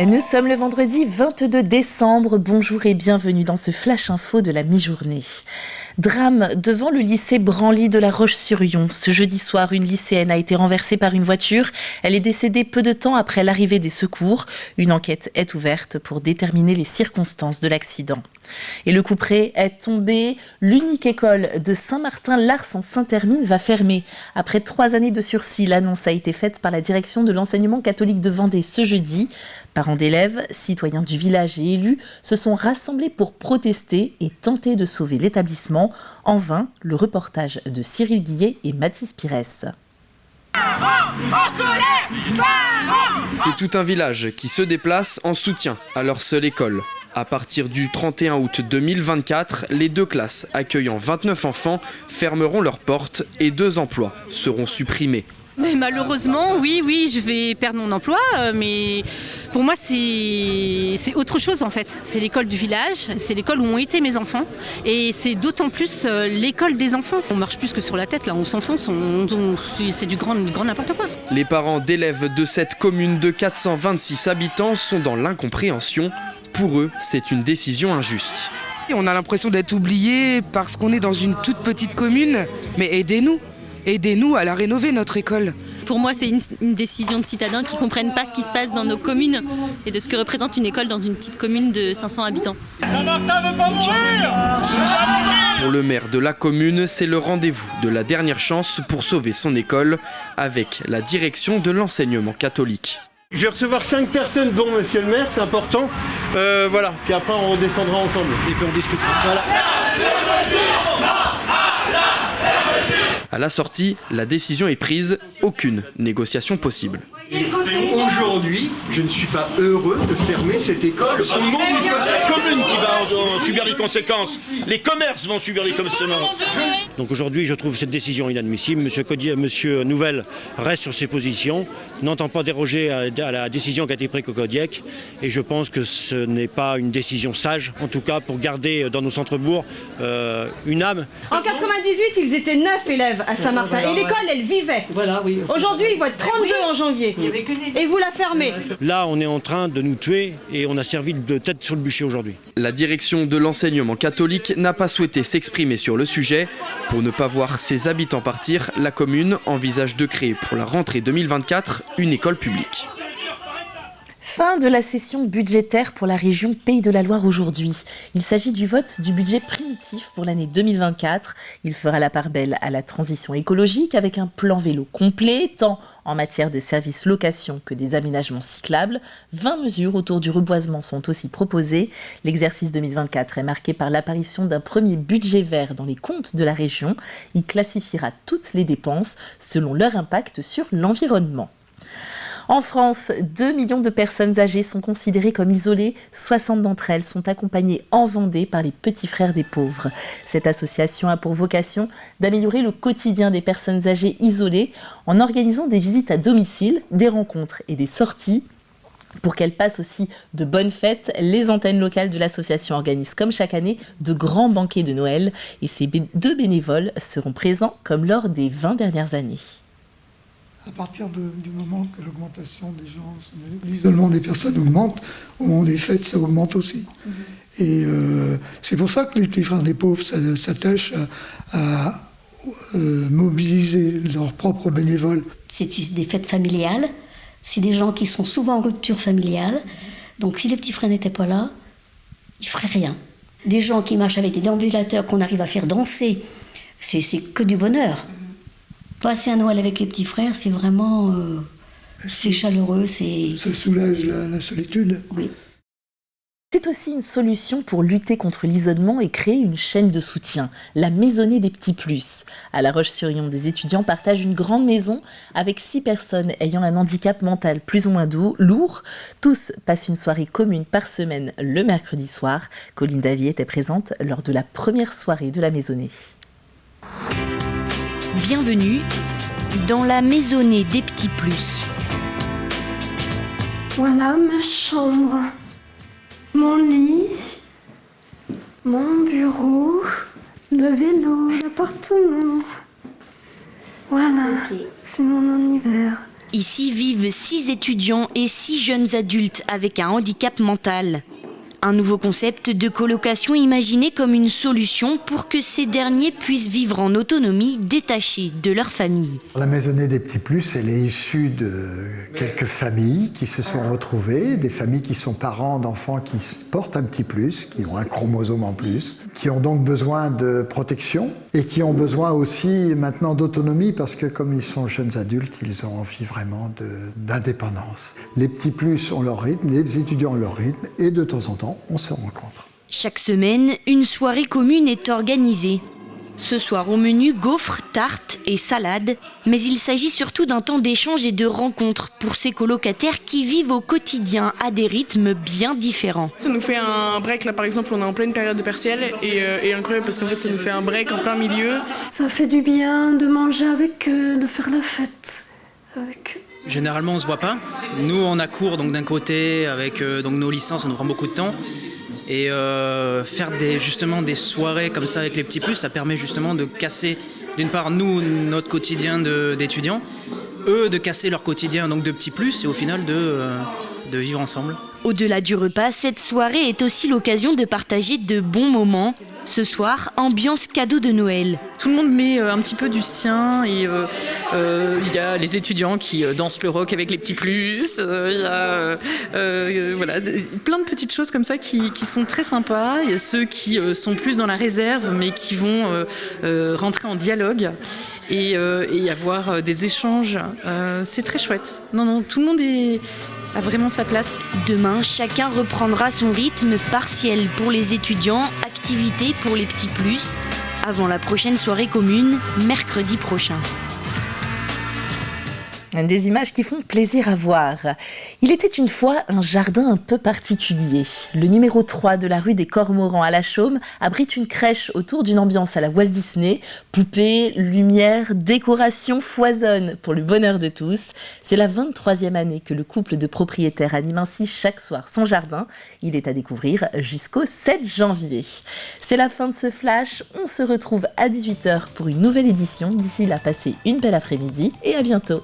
Nous sommes le vendredi 22 décembre. Bonjour et bienvenue dans ce flash info de la mi-journée. Drame devant le lycée Branly de La Roche-sur-Yon. Ce jeudi soir, une lycéenne a été renversée par une voiture. Elle est décédée peu de temps après l'arrivée des secours. Une enquête est ouverte pour déterminer les circonstances de l'accident. Et le couperet est tombé. L'unique école de Saint-Martin-Lars en Saint-Hermine va fermer. Après 3 années de sursis, l'annonce a été faite par la direction de l'enseignement catholique de Vendée ce jeudi. Parents d'élèves, citoyens du village et élus se sont rassemblés pour protester et tenter de sauver l'établissement. En vain, le reportage de Cyril Guillet et Mathis Pires. C'est tout un village qui se déplace en soutien à leur seule école. À partir du 31 août 2024, les 2 classes accueillant 29 enfants fermeront leurs portes et 2 emplois seront supprimés. Mais malheureusement, oui, je vais perdre mon emploi, mais pour moi c'est autre chose en fait. C'est l'école du village, c'est l'école où ont été mes enfants et c'est d'autant plus l'école des enfants. On marche plus que sur la tête, là, on s'enfonce, c'est du grand n'importe quoi. Les parents d'élèves de cette commune de 426 habitants sont dans l'incompréhension. Pour eux, c'est une décision injuste. On a l'impression d'être oubliés parce qu'on est dans une toute petite commune, mais aidez-nous. Aidez-nous à la rénover, notre école. Pour moi, c'est une décision de citadins qui ne comprennent pas ce qui se passe dans nos communes et de ce que représente une école dans une petite commune de 500 habitants. Saint-Martin veut pas mourir ! Pour le maire de la commune, c'est le rendez-vous de la dernière chance pour sauver son école avec la direction de l'enseignement catholique. Je vais recevoir 5 personnes, dont monsieur le maire, c'est important. Voilà, puis après on redescendra ensemble et puis on discutera. Voilà. À la sortie, la décision est prise, aucune négociation possible. Aujourd'hui, je ne suis pas heureux de fermer cette école. C'est la commune qui va en subir les conséquences. Les commerces vont subir les conséquences. Donc aujourd'hui, je trouve cette décision inadmissible. Monsieur Nouvel reste sur ses positions, n'entend pas déroger à la décision qui a été prise au Kodiak. Et je pense que ce n'est pas une décision sage, en tout cas pour garder dans nos centres-bourgs une âme. En 98, ils étaient 9 élèves à Saint-Martin et l'école, elle vivait. Aujourd'hui, il va être 32 en janvier. Et vous la fermez. Là, on est en train de nous tuer et on a servi de tête sur le bûcher aujourd'hui. La direction de l'enseignement catholique n'a pas souhaité s'exprimer sur le sujet. Pour ne pas voir ses habitants partir, la commune envisage de créer pour la rentrée 2024 une école publique. Fin de la session budgétaire pour la région Pays de la Loire aujourd'hui. Il s'agit du vote du budget primitif pour l'année 2024. Il fera la part belle à la transition écologique avec un plan vélo complet, tant en matière de services location que des aménagements cyclables. 20 mesures autour du reboisement sont aussi proposées. L'exercice 2024 est marqué par l'apparition d'un premier budget vert dans les comptes de la région. Il classifiera toutes les dépenses selon leur impact sur l'environnement. En France, 2 millions de personnes âgées sont considérées comme isolées. 60 d'entre elles sont accompagnées en Vendée par les Petits Frères des Pauvres. Cette association a pour vocation d'améliorer le quotidien des personnes âgées isolées en organisant des visites à domicile, des rencontres et des sorties. Pour qu'elles passent aussi de bonnes fêtes, les antennes locales de l'association organisent comme chaque année de grands banquets de Noël. Et ces 2 bénévoles seront présents comme lors des 20 dernières années. À partir du moment que l'augmentation des gens, l'isolement des personnes augmente, au moment des fêtes, ça augmente aussi. Et c'est pour ça que les Petits Frères des Pauvres s'attachent à mobiliser leurs propres bénévoles. C'est des fêtes familiales, c'est des gens qui sont souvent en rupture familiale. Donc si les Petits Frères n'étaient pas là, ils ne feraient rien. Des gens qui marchent avec des déambulateurs qu'on arrive à faire danser, c'est que du bonheur. Passer un Noël avec les Petits Frères, c'est vraiment c'est chaleureux. Ça soulage la solitude. Oui. C'est aussi une solution pour lutter contre l'isolement et créer une chaîne de soutien, la Maisonnée des Petits Plus. À La Roche-sur-Yon, des étudiants partagent une grande maison avec 6 personnes ayant un handicap mental plus ou moins lourd. Tous passent une soirée commune par semaine le mercredi soir. Colline Davy était présente lors de la première soirée de la Maisonnée. Bienvenue dans la Maisonnée des Petits Plus. Voilà ma chambre, mon lit, mon bureau, le vélo, l'appartement. Voilà, c'est mon univers. Ici vivent 6 étudiants et 6 jeunes adultes avec un handicap mental. Un nouveau concept de colocation imaginé comme une solution pour que ces derniers puissent vivre en autonomie, détachés de leur famille. La maisonnée des Petits Plus, elle est issue de quelques familles qui se sont retrouvées, des familles qui sont parents d'enfants qui portent un petit plus, qui ont un chromosome en plus, qui ont donc besoin de protection et qui ont besoin aussi maintenant d'autonomie parce que comme ils sont jeunes adultes, ils ont envie vraiment d'indépendance. Les Petits Plus ont leur rythme, les étudiants ont leur rythme et de temps en temps, on se rencontre. Chaque semaine, une soirée commune est organisée. Ce soir au menu, gaufres, tartes et salades. Mais il s'agit surtout d'un temps d'échange et de rencontre pour ces colocataires qui vivent au quotidien à des rythmes bien différents. Ça nous fait un break, là par exemple, on est en pleine période de partiel et incroyable parce qu'en fait ça nous fait un break en plein milieu. Ça fait du bien de manger avec eux, de faire la fête avec eux. Généralement, on ne se voit pas. Nous, on a cours donc d'un côté avec donc nos licences, ça nous prend beaucoup de temps. Et faire justement des soirées comme ça avec les Petits Plus, ça permet justement de casser, d'une part, nous, notre quotidien d'étudiants, eux, de casser leur quotidien donc de Petits Plus et au final de vivre ensemble. Au-delà du repas, cette soirée est aussi l'occasion de partager de bons moments. Ce soir, ambiance cadeau de Noël. Tout le monde met un petit peu du sien et il y a les étudiants qui dansent le rock avec les Petits Plus. Il y a voilà, plein de petites choses comme ça qui sont très sympas. Il y a ceux qui sont plus dans la réserve mais qui vont rentrer en dialogue et avoir des échanges. C'est très chouette. Non, tout le monde a vraiment sa place. Demain, chacun reprendra son rythme partiel pour les étudiants, activité pour les Petits Plus, avant la prochaine soirée commune, mercredi prochain. Des images qui font plaisir à voir. Il était une fois un jardin un peu particulier. Le numéro 3 de la rue des Cormorans à La Chaume abrite une crèche autour d'une ambiance à la Walt Disney. Poupées, lumière, décoration foisonnent pour le bonheur de tous. C'est la 23e année que le couple de propriétaires anime ainsi chaque soir son jardin. Il est à découvrir jusqu'au 7 janvier. C'est la fin de ce flash. On se retrouve à 18h pour une nouvelle édition. D'ici là, passez une belle après-midi et à bientôt.